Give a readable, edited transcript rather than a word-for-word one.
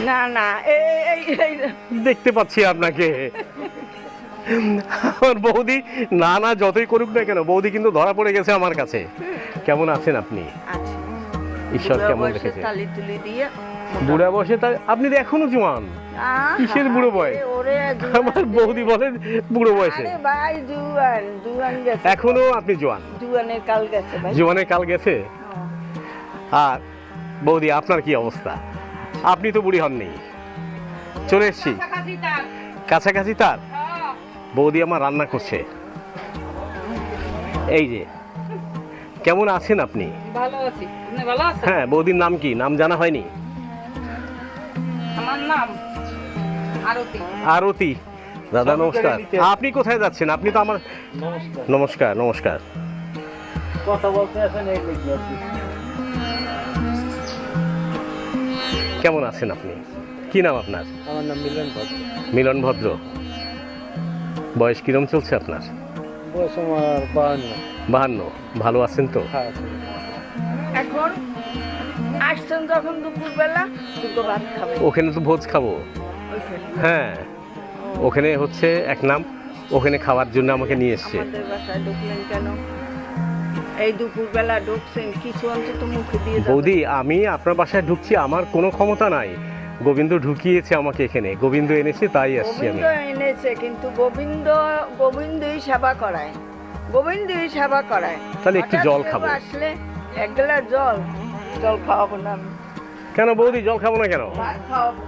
না না, এই দেখতে পাচ্ছি আপনাকে। আমার বৌদি না না যতই করুক না কেন, বৌদি কিন্তু ধরা পড়ে গেছে আমার কাছে। কেমন আছেন আপনি? আচ্ছা, ঈশ্বর বুড়া কেমন বয়সে রেখেছে? তালি তুলি দিয়ে বুড়া বয়সে আপনি তো এখনো জোয়ান। কিসের বুড়ো বয়স? ওরে আমার বৌদি বলেন বুড়ো বয়সে। আরে ভাই, জুয়ান গেছে, এখনো আপনি জোয়ান। জুয়ানের কাল গেছে ভাই। জোয়ানের কাল গেছে। আর বৌদি আপনার কি অবস্থা? আপনি তো বুড়ি হননি। চলে এসছি কাছাকাছি তার। বৌদি আমার রান্না করছে। এই যে, কেমন আছেন আপনি? ভালো আছি, আপনি ভালো আছেন? হ্যাঁ, বৌদির নাম কি? নাম জানা হয়নি। আমার নাম আরতি। আরতি। দাদা নমস্কার। আপনি কোথায় যাচ্ছেন? আপনি তো আমার নমস্কার নমস্কার। কথা বলতে আছেন এই লিখবে। কেমন আছেন আপনি? কি নাম আপনার? আমার নাম মিলন ভদ্র। মিলন ভদ্র। বয়স কিরম চলছে আপনার? বয়স আমার 52। 52। ভালো আছেন তো? হ্যাঁ, এখন আসছেন যখন দুপুরবেলা, দুটো ভাত খাবে ওখানে তো ভোজ খাবো। ওইখানে। হ্যাঁ, ওখানে হচ্ছে এক নাম, ওখানে খাওয়ার জন্য আমাকে নিয়ে এসছে। আমাদের বাসায় ঢুকলেন কেন? এই দুপুরবেলা ঢুকছেন, কিছু অন্তত মুখে দিয়ে যাবেন। বৌদি, আমি আপনার বাসায় ঢুকছি, আমার কোনো ক্ষমতা নাই। গোবিন্দ ঢুকিয়েছে আমাকে এখানে, গোবিন্দ এনেছে তাই আসছি আমি। গোবিন্দ এনেছে, কিন্তু গোবিন্দই সেবা করায়, গোবিন্দই সেবা করায়। তাহলে একটু হঠাৎ জল কেউ খাবো। আসলে এক গ্লাস জল খাওয়াবো না আমি। কেন বৌদি, জল খাবো না কেন? ভাত খাওয়াবো।